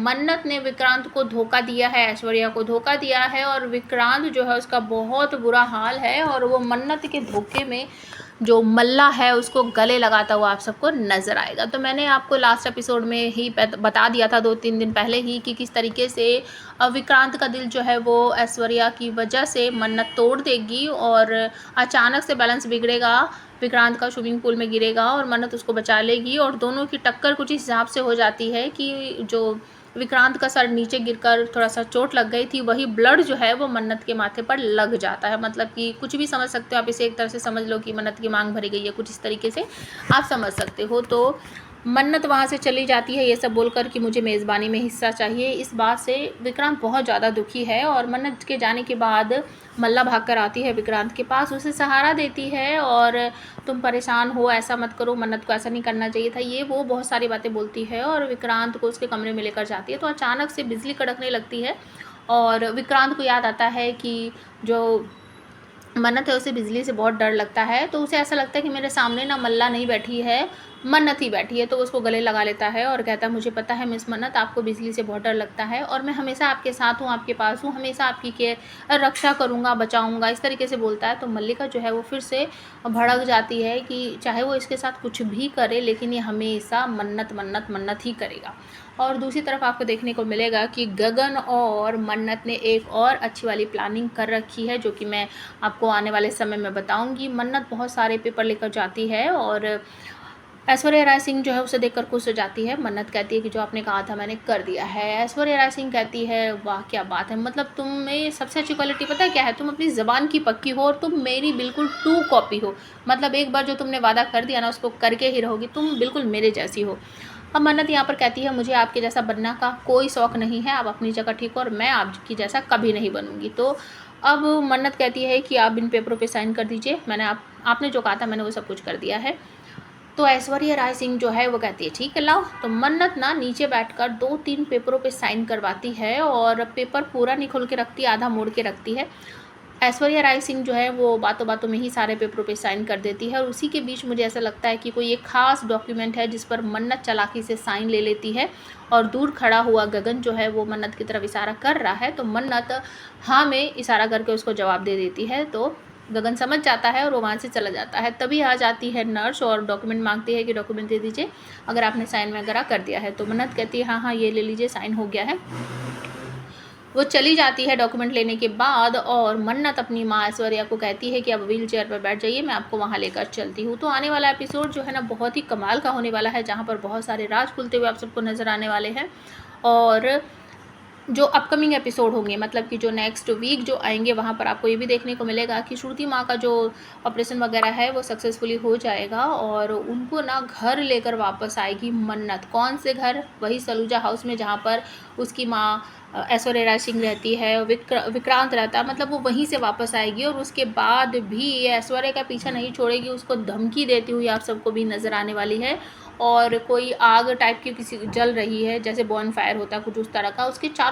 मन्नत ने विक्रांत को धोखा दिया है, ऐश्वर्या को धोखा दिया है और विक्रांत जो है उसका बहुत बुरा हाल है और वो मन्नत के धोखे में जो मल्ला है उसको गले लगाता हुआ आप सबको नज़र आएगा। तो मैंने आपको लास्ट एपिसोड में ही बता दिया था 2-3 दिन पहले ही कि किस तरीके से विक्रांत का दिल जो है वो ऐश्वर्या की वजह से मन्नत तोड़ देगी और अचानक से बैलेंस बिगड़ेगा, विक्रांत का स्विमिंग पूल में गिरेगा और मन्नत उसको बचा लेगी और दोनों की टक्कर कुछ इस हिसाब से हो जाती है कि जो विक्रांत का सर नीचे गिरकर थोड़ा सा चोट लग गई थी, वही ब्लड जो है वो मन्नत के माथे पर लग जाता है। मतलब कि कुछ भी समझ सकते हो आप इसे, एक तरह से समझ लो कि मन्नत की मांग भरी गई है, कुछ इस तरीके से आप समझ सकते हो। तो मन्नत वहाँ से चली जाती है ये सब बोलकर कि मुझे मेज़बानी में हिस्सा चाहिए। इस बात से विक्रांत बहुत ज़्यादा दुखी है और मन्नत के जाने के बाद मल्ला भागकर आती है विक्रांत के पास, उसे सहारा देती है और तुम परेशान हो, ऐसा मत करो, मन्नत को ऐसा नहीं करना चाहिए था, ये वो बहुत सारी बातें बोलती है और विक्रांत को उसके कमरे में लेकर जाती है। तो अचानक से बिजली कड़कने लगती है और विक्रांत को याद आता है कि जो मन्नत है उसे बिजली से बहुत डर लगता है। तो उसे ऐसा लगता है कि मेरे सामने ना मल्ला नहीं बैठी है, मन्नत ही बैठी है। तो उसको गले लगा लेता है और कहता है मुझे पता है मिस मन्नत, आपको बिजली से बहुत डर लगता है और मैं हमेशा आपके साथ हूँ, आपके पास हूँ, हमेशा आपकी केयर रक्षा करूँगा, बचाऊँगा, इस तरीके से बोलता है। तो मल्लिका जो है वो फिर से भड़क जाती है कि चाहे वो इसके साथ कुछ भी करे लेकिन ये हमेशा मन्नत मन्नत मन्नत ही करेगा। और दूसरी तरफ आपको देखने को मिलेगा कि गगन और मन्नत ने एक और अच्छी वाली प्लानिंग कर रखी है, जो कि मैं आपको आने वाले समय में बताऊंगी। मन्नत बहुत सारे पेपर लेकर जाती है और ऐश्वर्या राय सिंह जो है उसे देखकर खुश हो जाती है। मन्नत कहती है कि जो आपने कहा था मैंने कर दिया है। ऐश्वर्या राय सिंह कहती है वाह क्या बात है, मतलब तुम में सबसे अच्छी क्वालिटी पता है क्या है, तुम अपनी ज़बान की पक्की हो और तुम मेरी बिल्कुल टू कॉपी हो। मतलब एक बार जो तुमने वादा कर दिया ना उसको करके ही रहोगी, तुम बिल्कुल मेरे जैसी हो। अब मन्नत यहाँ पर कहती है मुझे आपके जैसा बनना का कोई शौक़ नहीं है, आप अपनी जगह ठीक हो और मैं आपकी जैसा कभी नहीं बनूंगी। तो अब मन्नत कहती है कि आप इन पेपरों पे साइन कर दीजिए, मैंने आपने जो कहा था मैंने वो सब कुछ कर दिया है। तो ऐश्वर्या राय सिंह जो है वो कहती है ठीक है लाओ। तो मन्नत ना नीचे बैठकर 2-3 पेपरों पे साइन करवाती है और पेपर पूरा नहीं खोल के रखती, आधा मोड़ के रखती है। ऐश्वर्या राय सिंह जो है वो बातों बातों में ही सारे पेपरों पे साइन कर देती है और उसी के बीच मुझे ऐसा लगता है कि कोई एक खास डॉक्यूमेंट है जिस पर मन्नत चालाकी से साइन ले लेती है और दूर खड़ा हुआ गगन जो है वो मन्नत की तरफ इशारा कर रहा है। तो मन्नत हाँ में इशारा करके उसको जवाब दे देती है। तो गगन समझ जाता है और वो वहाँ से चला जाता है। तभी आ जाती है नर्स और डॉक्यूमेंट मांगती है कि डॉक्यूमेंट दे दीजिए अगर आपने साइन वगैरह कर दिया है। तो मन्नत कहती है हाँ हाँ ये ले लीजिए, साइन हो गया है। वो चली जाती है डॉक्यूमेंट लेने के बाद और मन्नत अपनी माँ ऐश्वर्या को कहती है कि अब व्हील चेयर पर बैठ जाइए, मैं आपको वहाँ लेकर चलती हूँ। तो आने वाला एपिसोड जो है ना बहुत ही कमाल का होने वाला है, जहाँ पर बहुत सारे राज खुलते हुए आप सबको नज़र आने वाले हैं। और जो अपकमिंग एपिसोड होंगे, मतलब कि जो नेक्स्ट वीक जो आएंगे, वहाँ पर आपको ये भी देखने को मिलेगा कि श्रुति माँ का जो ऑपरेशन वगैरह है वो सक्सेसफुली हो जाएगा और उनको ना घर लेकर वापस आएगी मन्नत। कौन से घर? वही सलूजा हाउस में जहाँ पर उसकी माँ ऐश्वर्या राय सिंह रहती है, विक्रांत रहता है, मतलब वो वहीं से वापस आएगी और उसके बाद भी ऐश्वर्या का पीछा नहीं छोड़ेगी, उसको धमकी देती हुई आप सबको भी नज़र आने वाली है। और कोई आग टाइप की किसी जल रही है, जैसे बॉन फायर होता है कुछ उस तरह का, उसके चारों